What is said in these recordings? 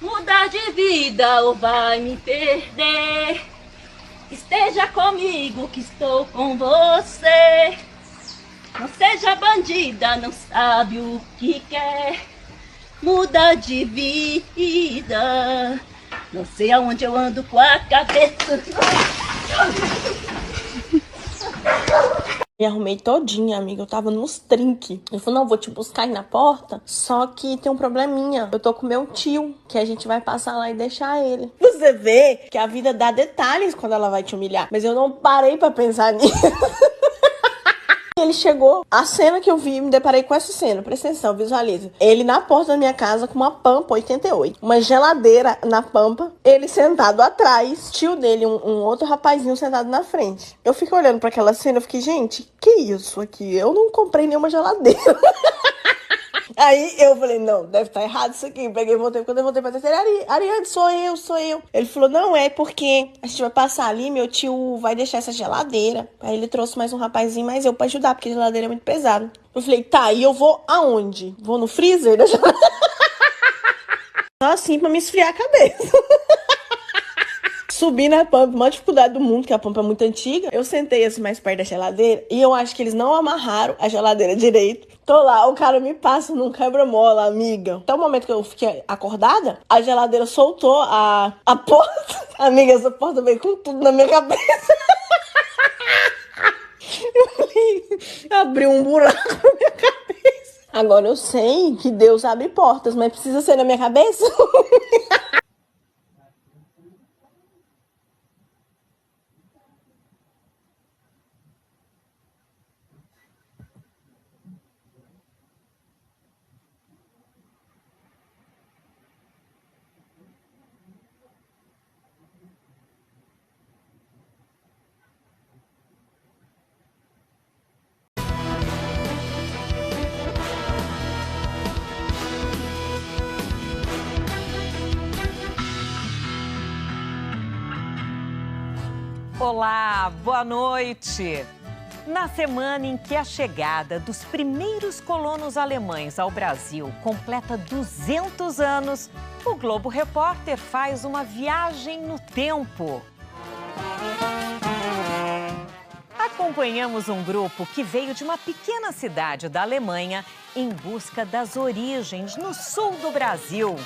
Mudar de vida ou vai me perder. Esteja comigo que estou com você. Não seja bandida, não sabe o que quer. Muda de vida. Não sei aonde eu ando com a cabeça. Me arrumei todinha, amiga. Eu tava nos trinques. Ele falou, não, vou te buscar aí na porta. Só que tem um probleminha. Eu tô com meu tio, que a gente vai passar lá e deixar ele. Você vê que a vida dá detalhes quando ela vai te humilhar. Mas eu não parei pra pensar nisso. Ele chegou, a cena que eu vi, me deparei com essa cena, presta atenção, visualiza. Ele na porta da minha casa com uma Pampa 88, uma geladeira na Pampa, ele sentado atrás, tio dele, um outro rapazinho sentado na frente. Eu fiquei olhando pra aquela cena, eu fiquei, gente, que isso aqui? Eu não comprei nenhuma geladeira. Aí eu falei, não, deve estar errado isso aqui. Peguei e voltei. Quando eu voltei pra terceira, Ariane, sou eu. Ele falou, não, é porque a gente vai passar ali, meu tio vai deixar essa geladeira. Aí ele trouxe mais um rapazinho, mais eu pra ajudar, porque a geladeira é muito pesada. Eu falei, tá, e eu vou aonde? Vou no freezer da geladeira? Só assim pra me esfriar a cabeça. Subi na Pampa, maior dificuldade do mundo, que a Pampa é muito antiga. Eu sentei assim mais perto da geladeira e eu acho que eles não amarraram a geladeira direito. Tô lá, o cara me passa num quebra-mola, amiga. Até o momento que eu fiquei acordada, a geladeira soltou a porta. Amiga, essa porta veio com tudo na minha cabeça. Eu falei, abriu um buraco na minha cabeça. Agora eu sei que Deus abre portas, mas precisa ser na minha cabeça? Olá, boa noite! Na semana em que a chegada dos primeiros colonos alemães ao Brasil completa 200 anos, o Globo Repórter faz uma viagem no tempo. Acompanhamos um grupo que veio de uma pequena cidade da Alemanha em busca das origens no sul do Brasil.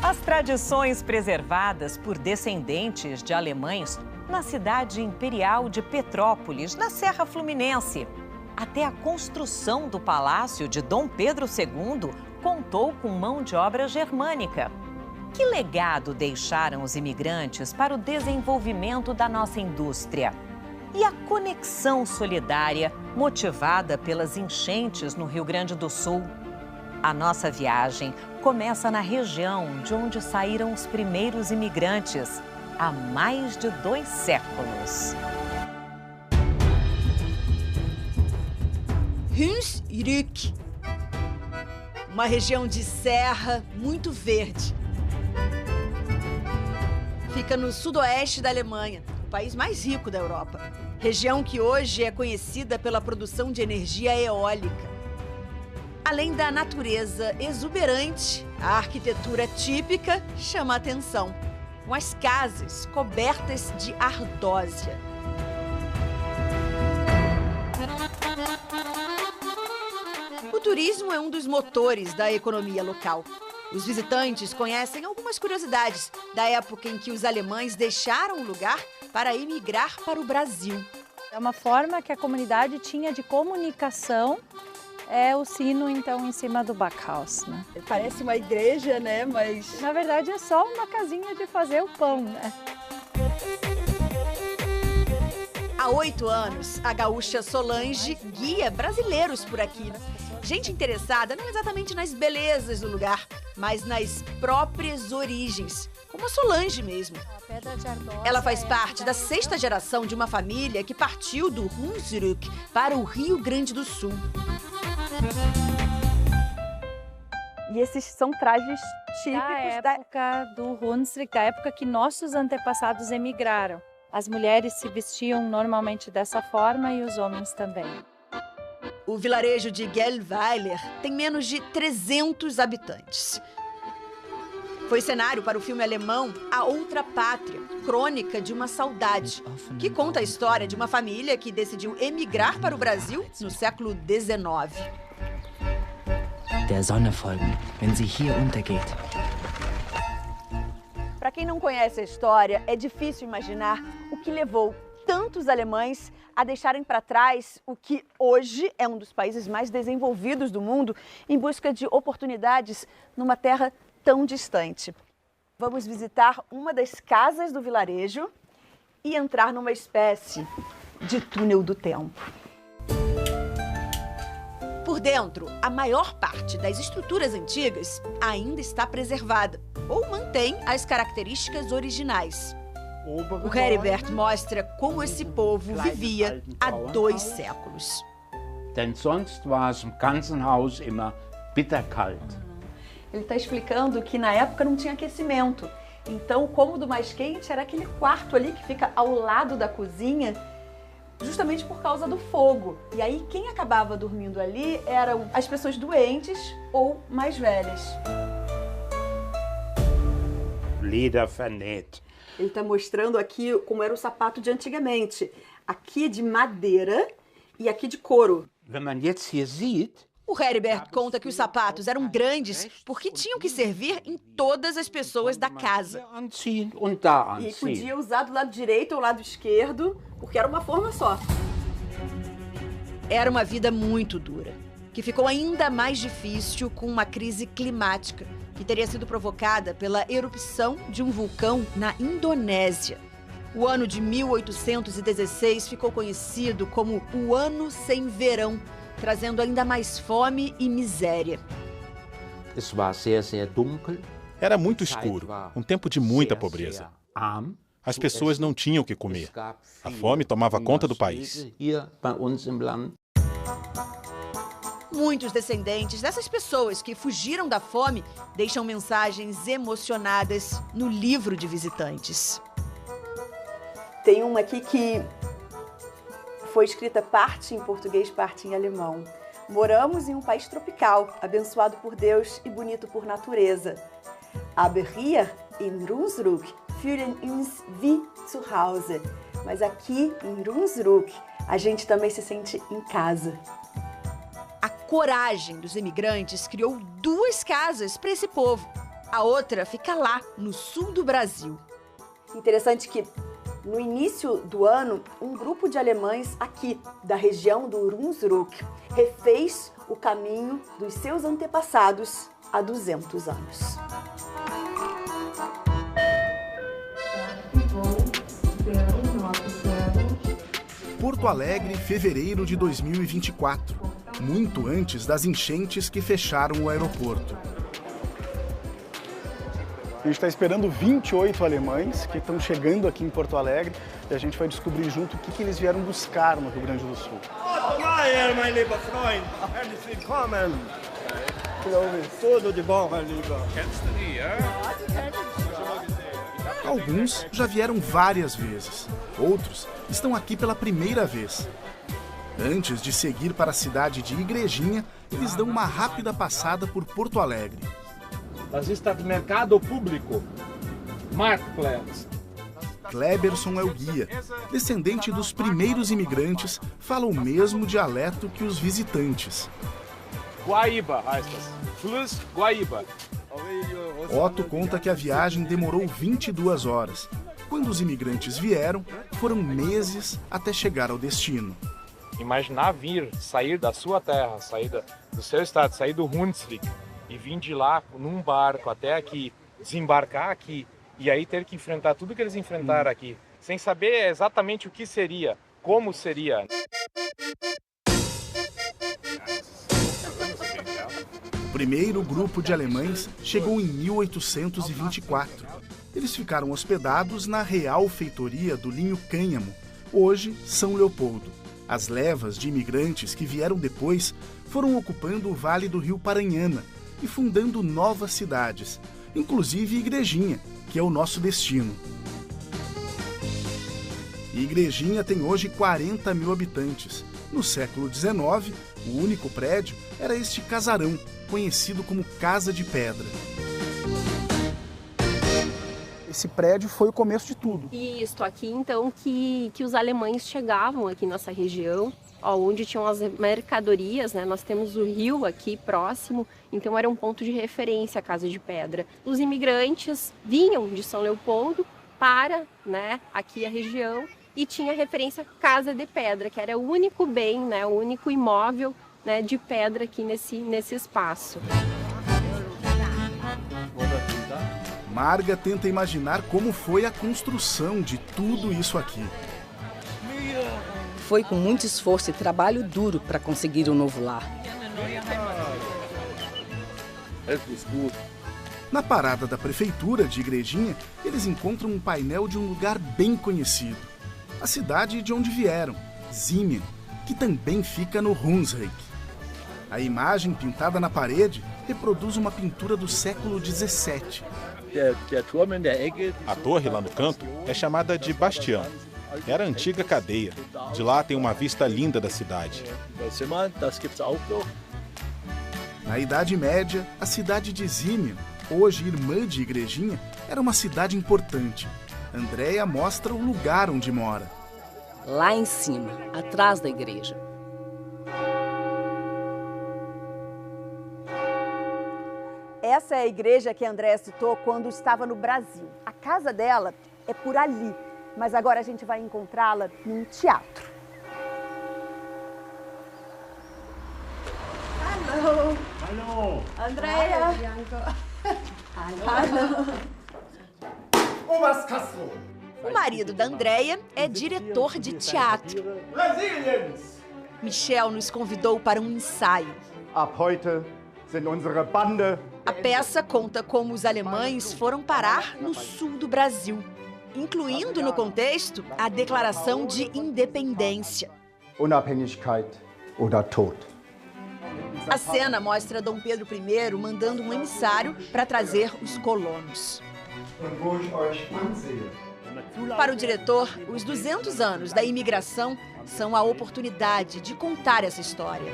As tradições preservadas por descendentes de alemães na cidade imperial de Petrópolis, na Serra Fluminense. Até a construção do palácio de Dom Pedro II contou com mão de obra germânica. Que legado deixaram os imigrantes para o desenvolvimento da nossa indústria? E a conexão solidária motivada pelas enchentes no Rio Grande do Sul? A nossa viagem começa na região de onde saíram os primeiros imigrantes, há mais de 2 séculos. Hunsrück, uma região de serra muito verde. Fica no sudoeste da Alemanha, o país mais rico da Europa. Região que hoje é conhecida pela produção de energia eólica. Além da natureza exuberante, a arquitetura típica chama a atenção, com as casas cobertas de ardósia. O turismo é um dos motores da economia local. Os visitantes conhecem algumas curiosidades da época em que os alemães deixaram o lugar para emigrar para o Brasil. É uma forma que a comunidade tinha de comunicação. É o sino, então, em cima do Backhaus, né? Parece uma igreja, né? Mas na verdade é só uma casinha de fazer o pão, né? Há 8 anos, a gaúcha Solange guia brasileiros por aqui. Gente interessada não exatamente nas belezas do lugar, mas nas próprias origens, como a Solange mesmo. Ela faz parte da 6ª geração de uma família que partiu do Hunsrück para o Rio Grande do Sul. E esses são trajes típicos da época do Hunsrück, da época que nossos antepassados emigraram. As mulheres se vestiam normalmente dessa forma e os homens também. O vilarejo de Gelweiler tem menos de 300 habitantes. Foi cenário para o filme alemão A Outra Pátria, crônica de uma saudade, que conta a história de uma família que decidiu emigrar para o Brasil no século XIX. Der Sonne folgen, wenn sie hier untergeht. Para quem não conhece a história, é difícil imaginar o que levou tantos alemães a deixarem para trás o que hoje é um dos países mais desenvolvidos do mundo em busca de oportunidades numa terra tão distante. Vamos visitar uma das casas do vilarejo e entrar numa espécie de túnel do tempo. Por dentro, a maior parte das estruturas antigas ainda está preservada ou mantém as características originais. O Heribert mostra como esse povo vivia há 2 séculos. Denn sonst war es im ganzen Haus immer bitterkalt. Ele está explicando que na época não tinha aquecimento. Então o cômodo mais quente era aquele quarto ali que fica ao lado da cozinha, justamente por causa do fogo. E aí quem acabava dormindo ali eram as pessoas doentes ou mais velhas. Leder vernäht. Ele está mostrando aqui como era o sapato de antigamente. Aqui de madeira e aqui de couro. Wenn man jetzt hier sieht, O Heribert conta que os sapatos eram grandes porque tinham que servir em todas as pessoas da casa. anziehen und da E anziehen. podia usar do lado direito ou lado esquerdo, porque era uma forma só. Era uma vida muito dura, que ficou ainda mais difícil com uma crise climática, que teria sido provocada pela erupção de um vulcão na Indonésia. O ano de 1816 ficou conhecido como o Ano Sem Verão, trazendo ainda mais fome e miséria. Es war sehr, sehr dunkel. Era muito escuro, um tempo de muita pobreza. As pessoas não tinham o que comer. A fome tomava conta do país. Hier bei uns im Land. Muitos descendentes dessas pessoas que fugiram da fome deixam mensagens emocionadas no livro de visitantes. Tem uma aqui que foi escrita parte em português, parte em alemão. Moramos em um país tropical, abençoado por Deus e bonito por natureza. Aber hier in Runsrück fühlen uns wie zu Hause. Mas aqui em Runsrück a gente também se sente em casa. A coragem dos imigrantes criou 2 casas para esse povo. A outra fica lá, no sul do Brasil. Interessante que no início do ano, um grupo de alemães aqui, da região do Runsrück, refez o caminho dos seus antepassados há 200 anos. Porto Alegre, fevereiro de 2024, muito antes das enchentes que fecharam o aeroporto. A gente está esperando 28 alemães que estão chegando aqui em Porto Alegre e a gente vai descobrir junto o que eles vieram buscar no Rio Grande do Sul. Geil, mein lieber Freund! Herzlich willkommen! Tudo de bom, mein lieber! Kennst du die, ja? Alguns já vieram várias vezes, outros estão aqui pela primeira vez. Antes de seguir para a cidade de Igrejinha, eles dão uma rápida passada por Porto Alegre. Das ist das Mercado Público, Marktplatz. Kleberson é o guia. Descendente dos primeiros imigrantes, fala o mesmo dialeto que os visitantes. Guaíba heißt das. Fluss Guaíba. Otto conta que a viagem demorou 22 horas. Quando os imigrantes vieram, foram meses até chegar ao destino. Imaginar sair da sua terra, sair do seu estado, sair do Hunsrück e vir de lá num barco até aqui, desembarcar aqui e aí ter que enfrentar tudo que eles enfrentaram aqui, sem saber exatamente o que seria, como seria. O primeiro grupo de alemães chegou em 1824. Eles ficaram hospedados na Real Feitoria do Linho Cânhamo, hoje São Leopoldo. As levas de imigrantes que vieram depois foram ocupando o Vale do Rio Paranhana e fundando novas cidades, inclusive Igrejinha, que é o nosso destino. Igrejinha tem hoje 40 mil habitantes. No século XIX, o único prédio era este casarão, conhecido como Casa de Pedra. Esse prédio foi o começo de tudo. Isso, aqui então que os alemães chegavam aqui nessa região, onde tinham as mercadorias, né? Nós temos o rio aqui próximo, então era um ponto de referência a Casa de Pedra. Os imigrantes vinham de São Leopoldo para, né, aqui a região e tinha referência Casa de Pedra, que era o único bem, né, o único imóvel, né, de pedra aqui nesse espaço. Marga tenta imaginar como foi a construção de tudo isso aqui. Foi com muito esforço e trabalho duro para conseguir um novo lar. Na parada da prefeitura de Igrejinha, eles encontram um painel de um lugar bem conhecido. A cidade de onde vieram, Zimien, que também fica no Hunsrück. A imagem pintada na parede reproduz uma pintura do século XVII. A torre lá no canto é chamada de Bastião. Era a antiga cadeia. De lá tem uma vista linda da cidade. Na Idade Média, a cidade de Zimien, hoje irmã de Igrejinha, era uma cidade importante. Andréia mostra o lugar onde mora. Lá em cima, atrás da igreja. Essa é a igreja que a Andréia citou quando estava no Brasil. A casa dela é por ali, mas agora a gente vai encontrá-la num teatro. Hallo. Hallo. Andréia. Hallo. Omas Castro. O marido da Andréia é diretor de teatro. Michel nos convidou para um ensaio. Ab heute sind unsere Bande. A peça conta como os alemães foram parar no sul do Brasil, incluindo no contexto a Declaração de Independência. Unabhängigkeit oder Tod. A cena mostra Dom Pedro I mandando um emissário para trazer os colonos. Para o diretor, os 200 anos da imigração são a oportunidade de contar essa história.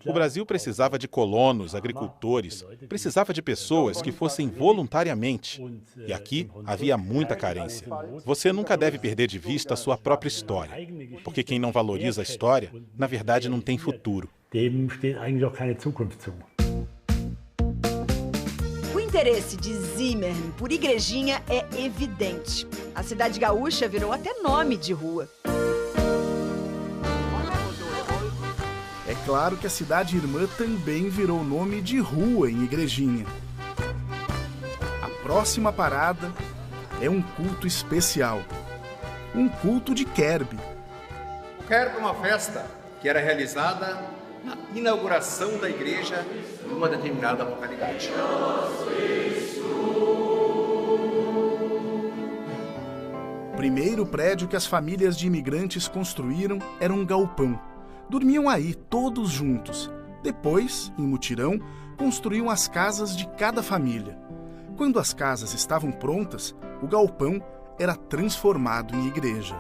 O Brasil precisava de colonos, agricultores, precisava de pessoas que fossem voluntariamente. E aqui havia muita carência. Você nunca deve perder de vista a sua própria história, porque quem não valoriza a história, na verdade, não tem futuro. O interesse de Zimmermann por Igrejinha é evidente. A cidade gaúcha virou até nome de rua. É claro que a cidade irmã também virou nome de rua em Igrejinha. A próxima parada é um culto especial. Um culto de Kerb. O Kerb é uma festa que era realizada na inauguração da igreja em uma determinada localidade. O primeiro prédio que as famílias de imigrantes construíram era um galpão. Dormiam aí, todos juntos. Depois, em mutirão, construíam as casas de cada família. Quando as casas estavam prontas, o galpão era transformado em igreja.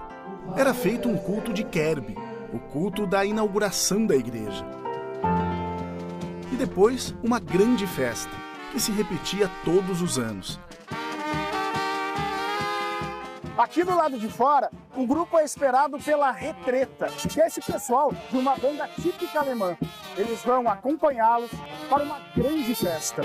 Era feito um culto de Kerb, o culto da inauguração da igreja. E depois, uma grande festa, que se repetia todos os anos. Aqui do lado de fora, o grupo é esperado pela Retreta, que é esse pessoal de uma banda típica alemã. Eles vão acompanhá-los para uma grande festa.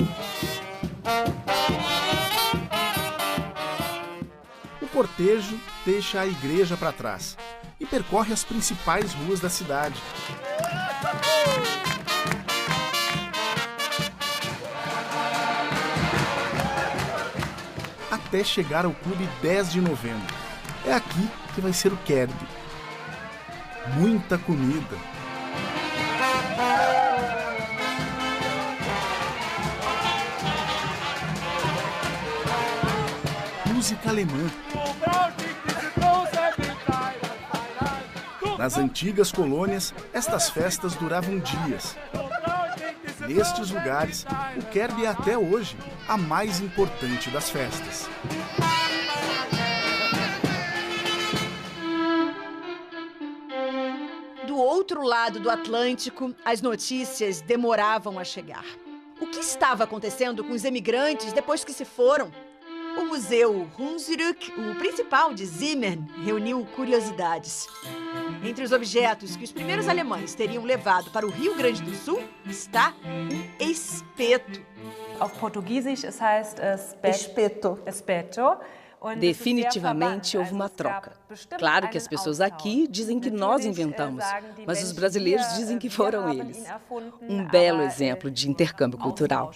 O cortejo deixa a igreja para trás e percorre as principais ruas da cidade. Até chegar ao Clube 10 de Novembro. É aqui que vai ser o Kerb. Muita comida. Música alemã. Nas antigas colônias, estas festas duravam dias. Nestes lugares, o Kerb é até hoje a mais importante das festas. outro lado do Atlântico, as notícias demoravam a chegar. O que estava acontecendo com os emigrantes depois que se foram? O Museu Hunsrück, o principal de Zimmern, reuniu curiosidades. Entre os objetos que os primeiros alemães teriam levado para o Rio Grande do Sul está um espeto. Auf Portugiesisch es heißt espeto. Definitivamente houve uma troca. Claro que as pessoas aqui dizem que nós inventamos, mas os brasileiros dizem que foram eles. Um belo exemplo de intercâmbio cultural.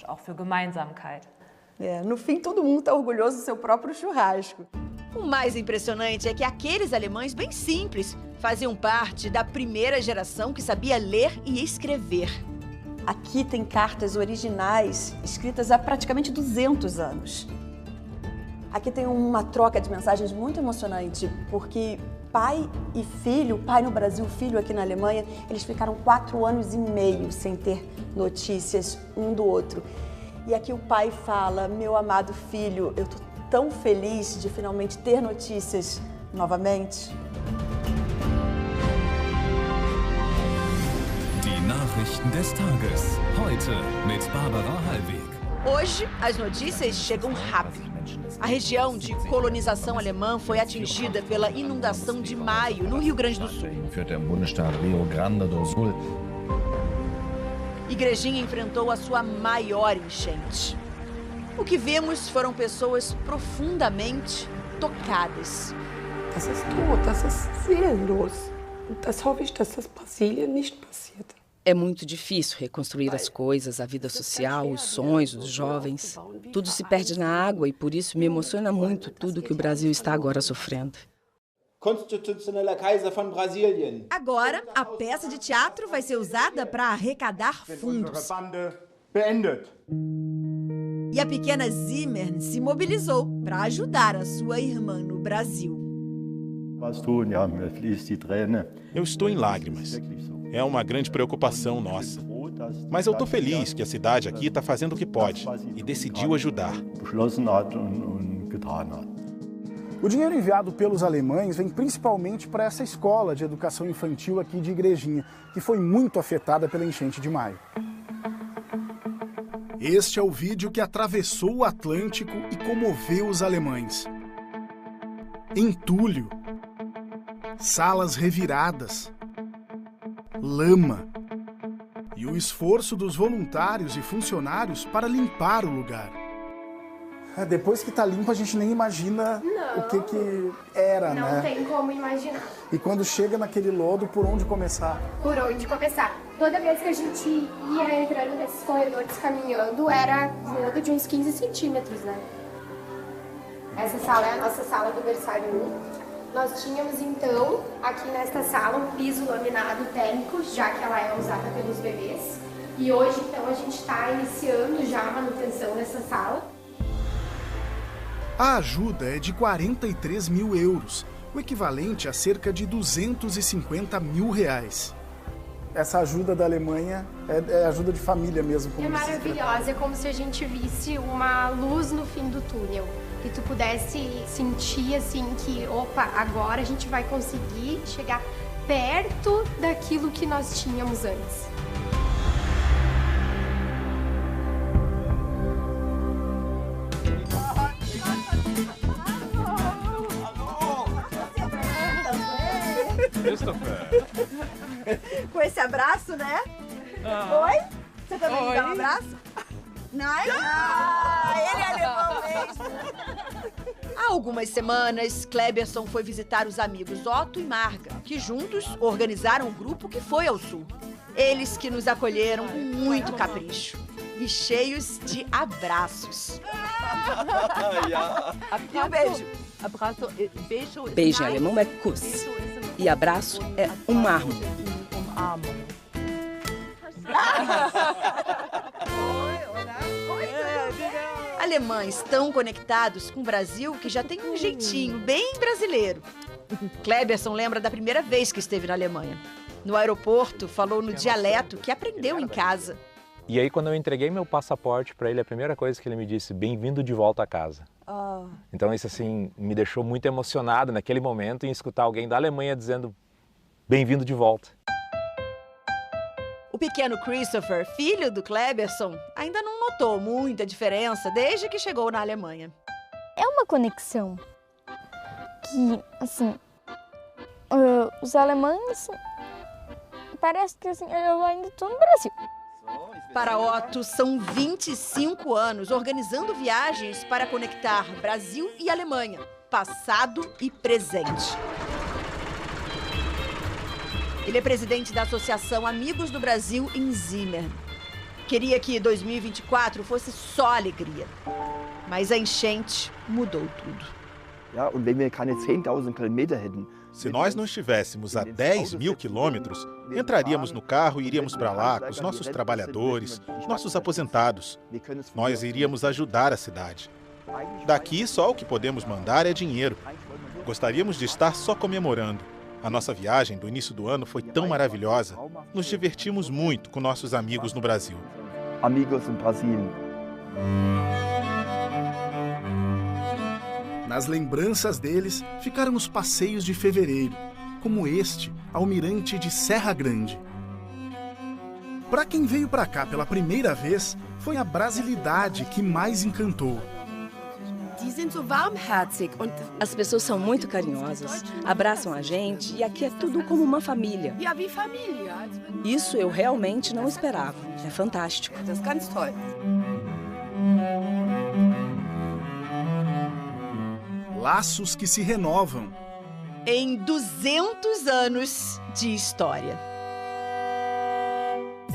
No fim, todo mundo está orgulhoso do seu próprio churrasco. O mais impressionante é que aqueles alemães bem simples faziam parte da primeira geração que sabia ler e escrever. Aqui tem cartas originais escritas há praticamente 200 anos. Aqui tem uma troca de mensagens muito emocionante, porque pai e filho, pai no Brasil, filho aqui na Alemanha, eles ficaram 4 anos e meio sem ter notícias um do outro. E aqui o pai fala: meu amado filho, eu tô tão feliz de finalmente ter notícias novamente. Die Nachrichten des Tages. Heute mit Barbara Hallweg. Hoje, as notícias chegam rápido. A região de colonização alemã foi atingida pela inundação de maio no Rio Grande do Sul. Igrejinha enfrentou a sua maior enchente. O que vimos foram pessoas profundamente tocadas. Das ist tot, das ist seelenlos. Das hoffe ich, dass das Brasilien nicht passiert. É muito difícil reconstruir as coisas, a vida social, os sonhos, os jovens. Tudo se perde na água e por isso me emociona muito tudo que o Brasil está agora sofrendo. Constitutioneller Kaiser von Brasilien. Agora, a peça de teatro vai ser usada para arrecadar fundos. E a pequena Zimmern se mobilizou para ajudar a sua irmã no Brasil. Eu estou em lágrimas. É uma grande preocupação nossa. Mas eu estou feliz que a cidade aqui está fazendo o que pode e decidiu ajudar. O dinheiro enviado pelos alemães vem principalmente para essa escola de educação infantil aqui de Igrejinha, que foi muito afetada pela enchente de maio. Este é o vídeo que atravessou o Atlântico e comoveu os alemães. Entulho, salas reviradas, lama e o esforço dos voluntários e funcionários para limpar o lugar. Depois que está limpo, a gente nem imagina o que era, né? Não tem como imaginar. E quando chega naquele lodo, por onde começar? Por onde começar? Toda vez que a gente ia entrando nesses corredores caminhando, era lodo de uns 15 centímetros, né? Essa sala é a nossa sala do berçário 1. Nós tínhamos, então, aqui nesta sala, um piso laminado térmico, já que ela é usada pelos bebês. E hoje, então, a gente está iniciando já a manutenção dessa sala. A ajuda é de 43 mil euros, o equivalente a cerca de 250 mil reais. Essa ajuda da Alemanha é ajuda de família mesmo. Como é maravilhosa, é como se a gente visse uma luz no fim do túnel. Que tu pudesse sentir assim que, opa, agora a gente vai conseguir chegar perto daquilo que nós tínhamos antes. Com esse abraço, né? Oi? Você também me dá um abraço? Não? Ele é alemão mesmo. Há algumas semanas, Kleberson foi visitar os amigos Otto e Marga, que juntos organizaram um grupo que foi ao sul. Eles que nos acolheram com muito capricho e cheios de abraços. E um beijo. Beijo em alemão é Kuss. E abraço é Umarmung. Alemães tão conectados com o Brasil que já tem um jeitinho bem brasileiro. Kleberson lembra da primeira vez que esteve na Alemanha. No aeroporto, falou no dialeto que aprendeu em casa. E aí, quando eu entreguei meu passaporte para ele, a primeira coisa que ele me disse: bem-vindo de volta a casa. Então isso assim me deixou muito emocionado naquele momento em escutar alguém da Alemanha dizendo bem-vindo de volta. pequeno Christopher, filho do Kleberson, ainda não notou muita diferença desde que chegou na Alemanha. É uma conexão que, assim, os alemães, parece que assim, eu ainda estou no Brasil. Para Otto, são 25 anos organizando viagens para conectar Brasil e Alemanha, passado e presente. Ele é presidente da Associação Amigos do Brasil em Zimmern. Queria que 2024 fosse só alegria. Mas a enchente mudou tudo. Se nós não estivéssemos a 10 mil quilômetros, entraríamos no carro e iríamos para lá com os nossos trabalhadores, nossos aposentados. Nós iríamos ajudar a cidade. Daqui, só o que podemos mandar é dinheiro. Gostaríamos de estar só comemorando. A nossa viagem do início do ano foi tão maravilhosa. Nos divertimos muito com nossos amigos no Brasil. Amigos em Brasil. Nas lembranças deles ficaram os passeios de fevereiro, como este, Almirante de Serra Grande. Para quem veio para cá pela primeira vez, foi a brasilidade que mais encantou. As pessoas são muito carinhosas, abraçam a gente e aqui é tudo como uma família. Isso eu realmente não esperava. É fantástico. Laços que se renovam. Em 200 anos de história.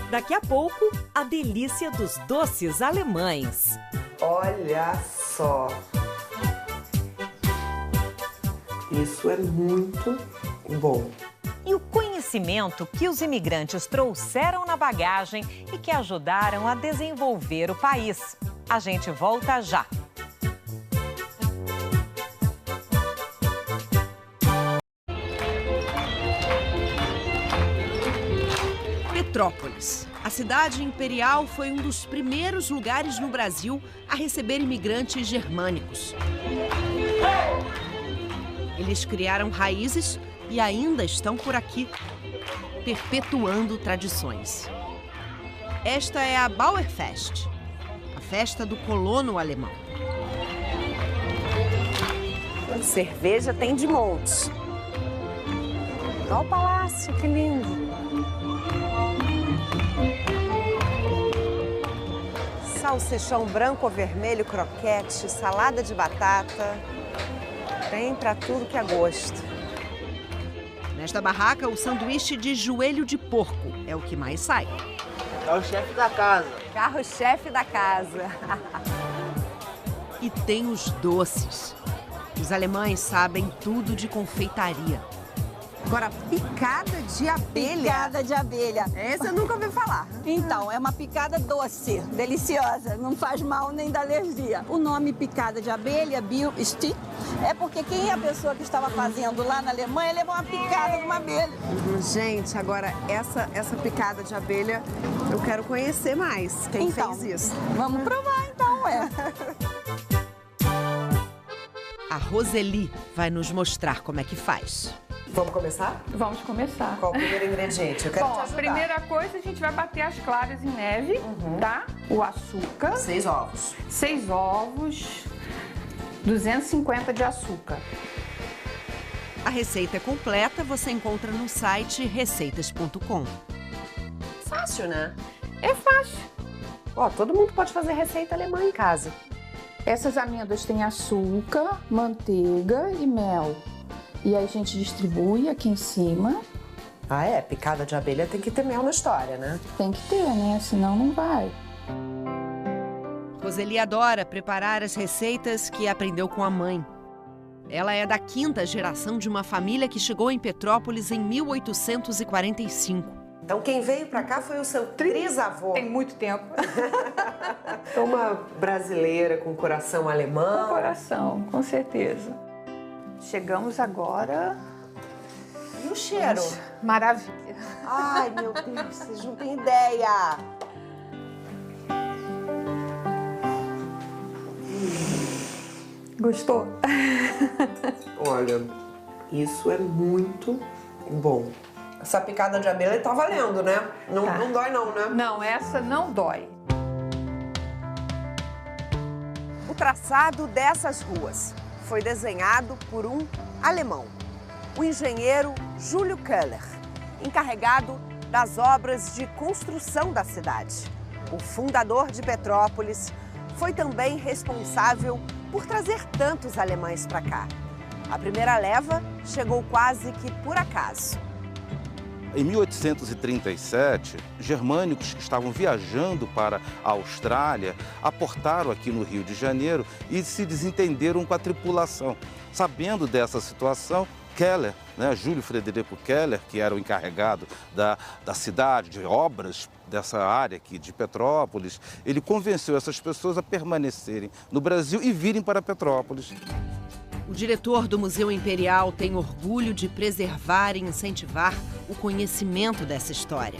Daqui a pouco, a delícia dos doces alemães. Olha só. Isso é muito bom. E o conhecimento que os imigrantes trouxeram na bagagem e que ajudaram a desenvolver o país. A gente volta já. Petrópolis. A cidade imperial foi um dos primeiros lugares no Brasil a receber imigrantes germânicos. Eles criaram raízes e ainda estão por aqui, perpetuando tradições. Esta é a Bauerfest, a festa do colono alemão. Cerveja tem de montes. Olha o palácio, que lindo. Salsichão branco ou vermelho, croquete, salada de batata. Tem pra tudo que é gosto. Nesta barraca, o sanduíche de joelho de porco é o que mais sai. Carro-chefe da casa. Carro-chefe da casa. E tem os doces. Os alemães sabem tudo de confeitaria. Agora, picada de abelha. Picada de abelha. Essa eu nunca ouvi falar. Então, é uma picada doce, deliciosa. Não faz mal nem dá alergia. O nome picada de abelha, Biestick, é porque quem é a pessoa que estava fazendo lá na Alemanha levou uma picada de uma abelha. Gente, agora, essa picada de abelha, eu quero conhecer mais. Quem fez isso? Vamos provar, então, ué. A Roseli vai nos mostrar como é que faz. Vamos começar? Vamos começar. Qual o primeiro ingrediente? Eu quero te ajudar. A primeira coisa, a gente vai bater as claras em neve, tá? O açúcar. 6 ovos. 6 ovos, 250 de açúcar. A receita completa você encontra no site receitas.com. Fácil, né? É fácil. Ó, todo mundo pode fazer receita alemã em casa. Essas amêndoas têm açúcar, manteiga e mel. E aí a gente distribui aqui em cima. Ah, é? Picada de abelha tem que ter mel na história, né? Tem que ter, né? Senão não vai. Roseli adora preparar as receitas que aprendeu com a mãe. Ela é da 5ª geração de uma família que chegou em Petrópolis em 1845. Então quem veio pra cá foi o seu trisavô. Tem muito tempo. Uma brasileira com coração alemão. Com coração, com certeza. Chegamos agora. E o cheiro? Maravilha. Ai, meu Deus, vocês não têm ideia. Gostou? Olha, isso é muito bom. Essa picada de abelha tá valendo, né? Não, Tá. não dói não, né? Não, essa não dói. O traçado dessas ruas foi desenhado por um alemão, o engenheiro Júlio Keller, encarregado das obras de construção da cidade. O fundador de Petrópolis foi também responsável por trazer tantos alemães para cá. A primeira leva chegou quase que por acaso. Em 1837, germânicos que estavam viajando para a Austrália aportaram aqui no Rio de Janeiro e se desentenderam com a tripulação. Sabendo dessa situação, Keller, Júlio Frederico Keller, que era o encarregado da cidade, de obras dessa área aqui de Petrópolis, ele convenceu essas pessoas a permanecerem no Brasil e virem para Petrópolis. O diretor do Museu Imperial tem orgulho de preservar e incentivar o conhecimento dessa história.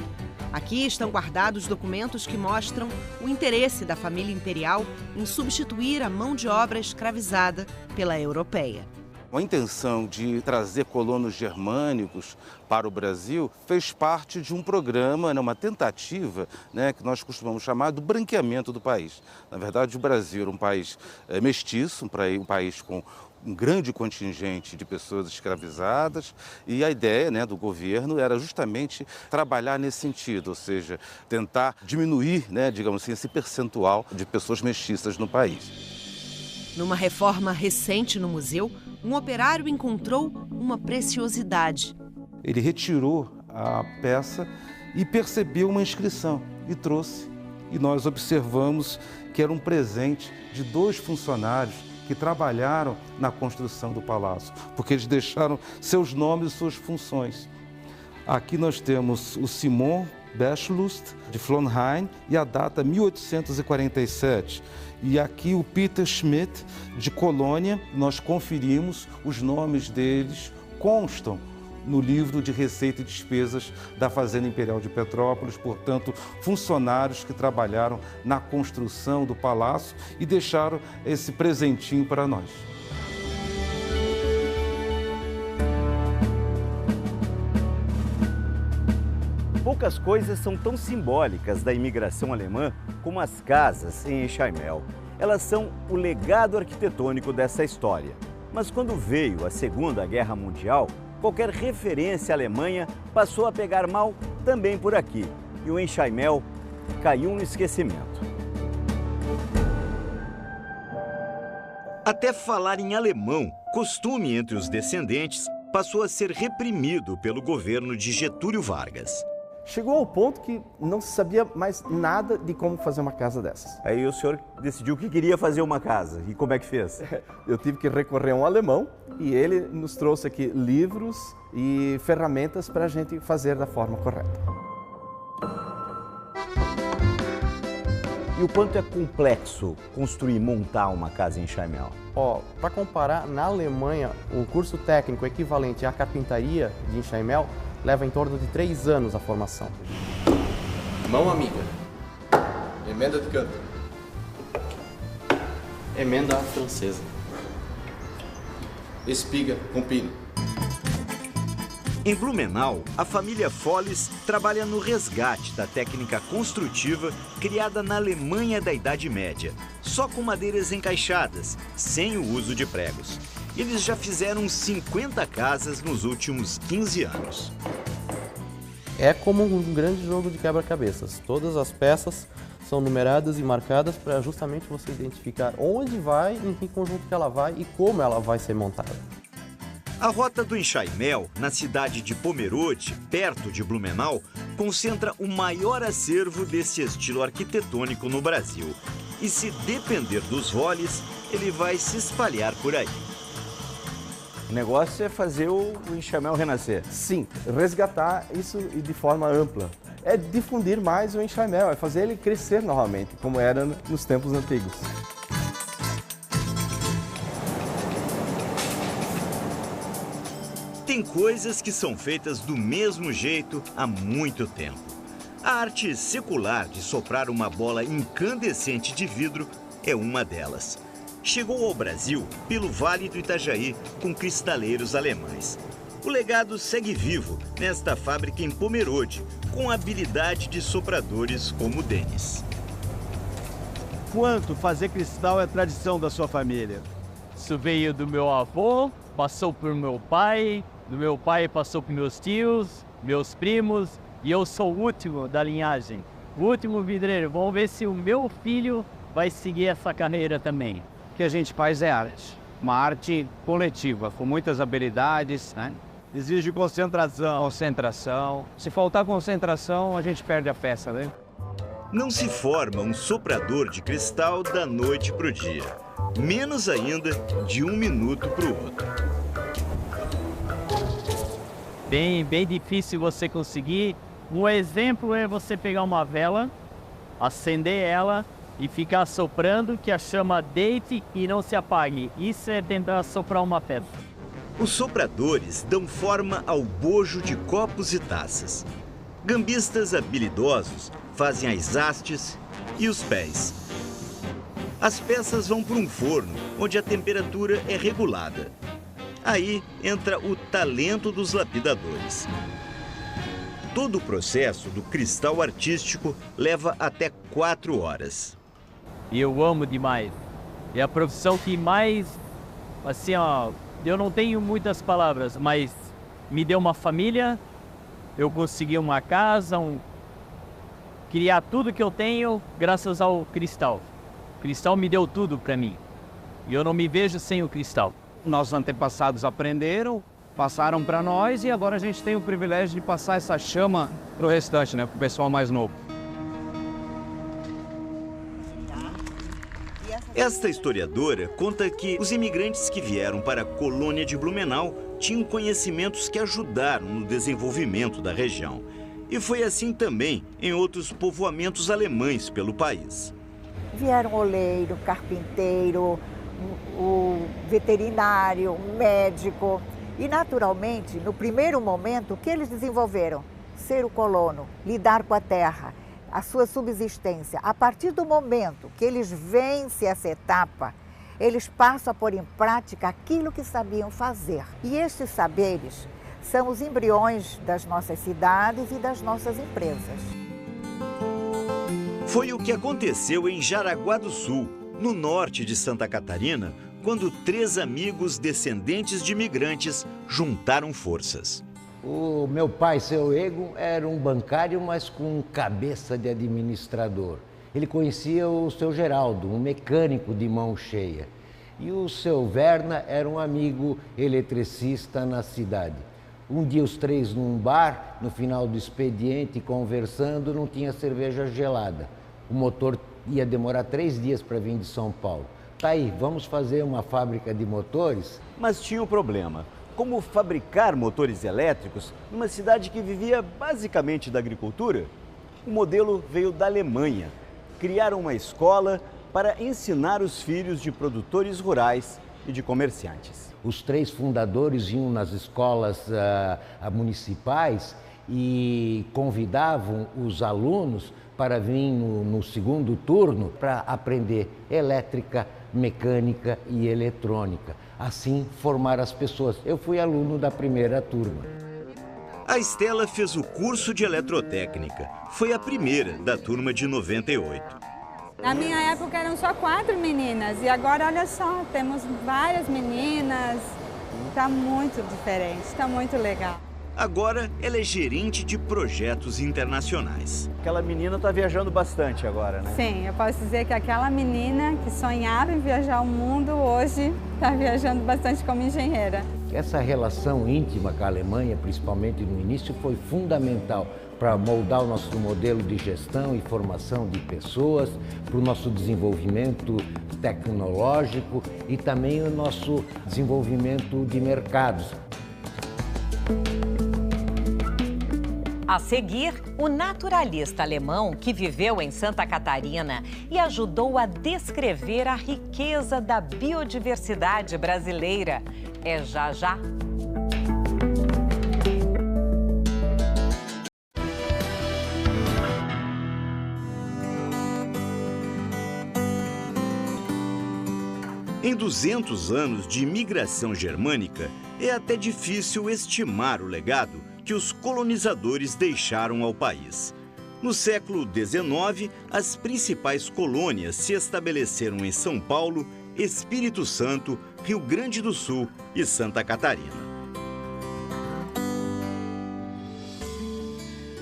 Aqui estão guardados documentos que mostram o interesse da família imperial em substituir a mão de obra escravizada pela europeia. A intenção de trazer colonos germânicos para o Brasil fez parte de um programa, uma tentativa, que nós costumamos chamar do branqueamento do país. Na verdade, o Brasil era um país mestiço, um país com um grande contingente de pessoas escravizadas, e a ideia do governo era justamente trabalhar nesse sentido, ou seja, tentar diminuir, digamos assim, esse percentual de pessoas mestiças no país. Numa reforma recente no museu, um operário encontrou uma preciosidade. Ele retirou a peça e percebeu uma inscrição e trouxe. E nós observamos que era um presente de 2 funcionários que trabalharam na construção do palácio, porque eles deixaram seus nomes e suas funções. Aqui nós temos o Simon Bechlust, de Flonheim, e a data 1847. E aqui o Peter Schmidt, de Colônia, nós conferimos, os nomes deles constam no livro de Receita e Despesas da Fazenda Imperial de Petrópolis, portanto, funcionários que trabalharam na construção do palácio e deixaram esse presentinho para nós. Poucas coisas são tão simbólicas da imigração alemã como as casas em Enxaimel. Elas são o legado arquitetônico dessa história. Mas quando veio a Segunda Guerra Mundial, qualquer referência à Alemanha passou a pegar mal também por aqui. E o Enxaimel caiu no esquecimento. Até falar em alemão, costume entre os descendentes, passou a ser reprimido pelo governo de Getúlio Vargas. Chegou ao ponto que não se sabia mais nada de como fazer uma casa dessas. Aí o senhor decidiu que queria fazer uma casa. E como é que fez? Eu tive que recorrer a um alemão e ele nos trouxe aqui livros e ferramentas para a gente fazer da forma correta. E o quanto é complexo construir e montar uma casa em Enxaimel? Para comparar, na Alemanha, o curso técnico equivalente à carpintaria de Enxaimel leva em torno de 3 anos a formação. Mão amiga. Emenda de canto. Emenda francesa. Espiga com pino. Em Blumenau, a família Folles trabalha no resgate da técnica construtiva criada na Alemanha da Idade Média, só com madeiras encaixadas, sem o uso de pregos. Eles já fizeram 50 casas nos últimos 15 anos. É como um grande jogo de quebra-cabeças. Todas as peças são numeradas e marcadas para justamente você identificar onde vai, em que conjunto que ela vai e como ela vai ser montada. A Rota do Enxaimel, na cidade de Pomerode, perto de Blumenau, concentra o maior acervo desse estilo arquitetônico no Brasil. E se depender dos Folles, ele vai se espalhar por aí. O negócio é fazer o Enxaimel renascer. Sim, resgatar isso de forma ampla. É difundir mais o Enxaimel, é fazer ele crescer novamente, como era nos tempos antigos. Tem coisas que são feitas do mesmo jeito há muito tempo. A arte secular de soprar uma bola incandescente de vidro é uma delas. Chegou ao Brasil pelo Vale do Itajaí com cristaleiros alemães. O legado segue vivo nesta fábrica em Pomerode, com a habilidade de sopradores como o Denis. Quanto fazer cristal é tradição da sua família? Isso veio do meu avô, passou por meu pai, do meu pai passou por meus tios, meus primos, e eu sou o último da linhagem. O último vidreiro. Vamos ver se o meu filho vai seguir essa carreira também. O que a gente faz é arte. Uma arte coletiva, com muitas habilidades, né? Exige concentração. Concentração. Se faltar concentração, a gente perde a peça, né? Não se forma um soprador de cristal da noite para o dia. Menos ainda de um minuto para o outro. Bem difícil você conseguir. Um exemplo é você pegar uma vela, acender ela e ficar soprando, que a chama deite e não se apague. Isso é tentar soprar uma pedra. Os sopradores dão forma ao bojo de copos e taças. Gambistas habilidosos fazem as hastes e os pés. As peças vão para um forno, onde a temperatura é regulada. Aí entra o talento dos lapidadores. Todo o processo do cristal artístico leva até 4 horas. E eu amo demais. É a profissão que mais, assim, ó, eu não tenho muitas palavras, mas me deu uma família, eu consegui uma casa, criar tudo que eu tenho graças ao cristal. O cristal me deu tudo para mim. E eu não me vejo sem o cristal. Nossos antepassados aprenderam, passaram para nós e agora a gente tem o privilégio de passar essa chama para o restante, né, para o pessoal mais novo. Esta historiadora conta que os imigrantes que vieram para a colônia de Blumenau tinham conhecimentos que ajudaram no desenvolvimento da região. E foi assim também em outros povoamentos alemães pelo país. Vieram oleiro, carpinteiro, o veterinário, o médico. E, naturalmente, no primeiro momento, o que eles desenvolveram? Ser o colono, lidar com a terra, a sua subsistência. A partir do momento que eles vencem essa etapa, eles passam a pôr em prática aquilo que sabiam fazer. E estes saberes são os embriões das nossas cidades e das nossas empresas. Foi o que aconteceu em Jaraguá do Sul, no norte de Santa Catarina, quando 3 amigos descendentes de imigrantes juntaram forças. O meu pai, seu Ego, era um bancário, mas com cabeça de administrador. Ele conhecia o seu Geraldo, um mecânico de mão cheia. E o seu Verna era um amigo eletricista na cidade. Um dia os 3 num bar, no final do expediente, conversando, não tinha cerveja gelada. O motor ia demorar 3 dias para vir de São Paulo. Tá aí, vamos fazer uma fábrica de motores? Mas tinha um problema. Como fabricar motores elétricos numa cidade que vivia basicamente da agricultura? O modelo veio da Alemanha. Criaram uma escola para ensinar os filhos de produtores rurais e de comerciantes. Os 3 fundadores iam nas escolas municipais e convidavam os alunos para vir no segundo turno para aprender elétrica, mecânica e eletrônica. Assim, formar as pessoas. Eu fui aluno da primeira turma. A Estela fez o curso de eletrotécnica. Foi a primeira da turma de 98. Na minha época eram só 4 meninas e agora, olha só, temos várias meninas. Está muito diferente, está muito legal. Agora, ela é gerente de projetos internacionais. Aquela menina está viajando bastante agora, né? Sim, eu posso dizer que aquela menina que sonhava em viajar o mundo, hoje está viajando bastante como engenheira. Essa relação íntima com a Alemanha, principalmente no início, foi fundamental para moldar o nosso modelo de gestão e formação de pessoas, para o nosso desenvolvimento tecnológico e também o nosso desenvolvimento de mercados. A seguir, o naturalista alemão que viveu em Santa Catarina e ajudou a descrever a riqueza da biodiversidade brasileira. É já já. Em 200 anos de imigração germânica, é até difícil estimar o legado que os colonizadores deixaram ao país. No século XIX, as principais colônias se estabeleceram em São Paulo, Espírito Santo, Rio Grande do Sul e Santa Catarina.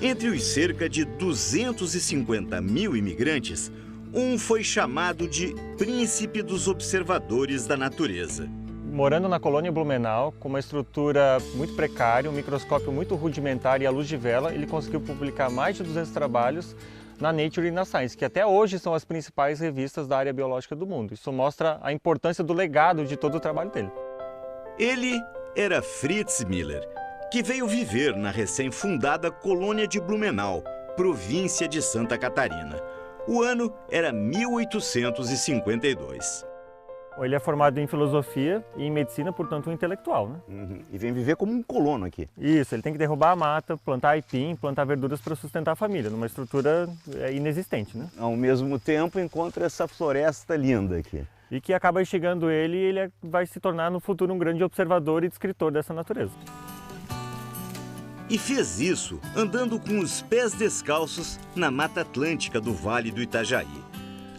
Entre os cerca de 250 mil imigrantes, um foi chamado de Príncipe dos Observadores da Natureza. Morando na colônia Blumenau, com uma estrutura muito precária, um microscópio muito rudimentar e a luz de vela, ele conseguiu publicar mais de 200 trabalhos na Nature e na Science, que até hoje são as principais revistas da área biológica do mundo. Isso mostra a importância do legado de todo o trabalho dele. Ele era Fritz Miller, que veio viver na recém-fundada colônia de Blumenau, província de Santa Catarina. O ano era 1852. Ele é formado em filosofia e em medicina, portanto, um intelectual, né? E vem viver como um colono aqui. Isso, ele tem que derrubar a mata, plantar aipim, plantar verduras para sustentar a família, numa estrutura inexistente, né? Ao mesmo tempo, encontra essa floresta linda aqui. E que acaba instigando ele e ele vai se tornar no futuro um grande observador e descritor dessa natureza. E fez isso andando com os pés descalços na Mata Atlântica do Vale do Itajaí.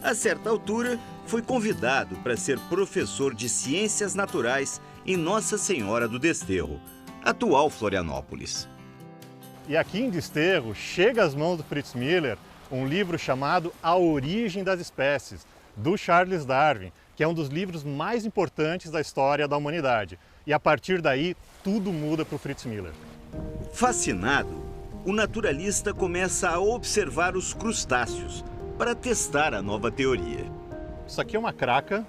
A certa altura, foi convidado para ser professor de Ciências Naturais em Nossa Senhora do Desterro, atual Florianópolis. E aqui em Desterro chega às mãos do Fritz Miller um livro chamado A Origem das Espécies, do Charles Darwin, que é um dos livros mais importantes da história da humanidade. E a partir daí, tudo muda para o Fritz Miller. Fascinado, o naturalista começa a observar os crustáceos para testar a nova teoria. Isso aqui é uma craca,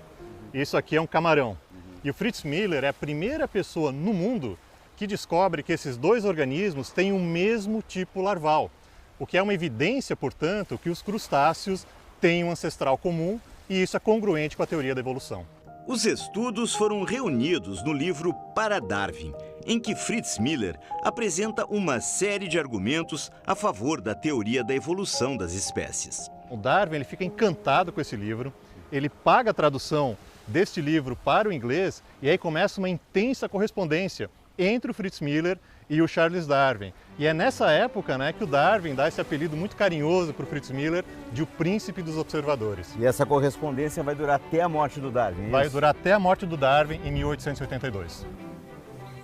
isso aqui é um camarão. E o Fritz Miller é a primeira pessoa no mundo que descobre que esses dois organismos têm o mesmo tipo larval, o que é uma evidência, portanto, que os crustáceos têm um ancestral comum e isso é congruente com a teoria da evolução. Os estudos foram reunidos no livro Para Darwin, em que Fritz Miller apresenta uma série de argumentos a favor da teoria da evolução das espécies. O Darwin ele fica encantado com esse livro, ele paga a tradução deste livro para o inglês e aí começa uma intensa correspondência entre o Fritz Miller e o Charles Darwin. E é nessa época, né, que o Darwin dá esse apelido muito carinhoso para o Fritz Miller de o Príncipe dos Observadores. E essa correspondência vai durar até a morte do Darwin, Vai durar até a morte do Darwin em 1882.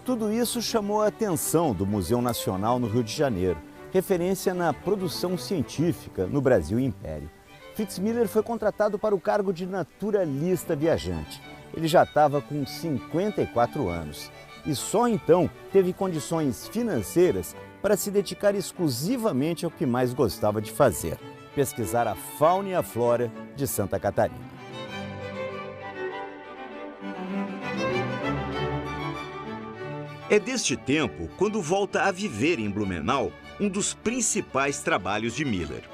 Tudo isso chamou a atenção do Museu Nacional no Rio de Janeiro, referência na produção científica no Brasil Império. Fritz Miller foi contratado para o cargo de naturalista viajante. Ele já estava com 54 anos e só então teve condições financeiras para se dedicar exclusivamente ao que mais gostava de fazer, pesquisar a fauna e a flora de Santa Catarina. É deste tempo quando volta a viver em Blumenau um dos principais trabalhos de Miller.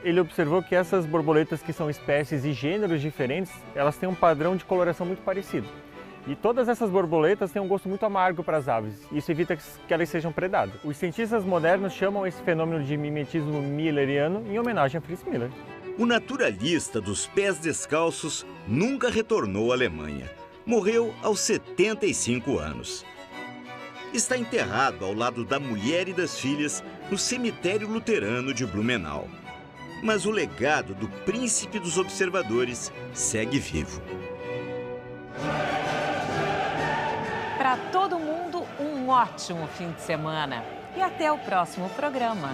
Ele observou que essas borboletas, que são espécies e gêneros diferentes, elas têm um padrão de coloração muito parecido. E todas essas borboletas têm um gosto muito amargo para as aves. Isso evita que elas sejam predadas. Os cientistas modernos chamam esse fenômeno de mimetismo milleriano em homenagem a Fritz Miller. O naturalista dos pés descalços nunca retornou à Alemanha. Morreu aos 75 anos. Está enterrado ao lado da mulher e das filhas no cemitério luterano de Blumenau. Mas o legado do Príncipe dos Observadores segue vivo. Para todo mundo, um ótimo fim de semana. E até o próximo programa.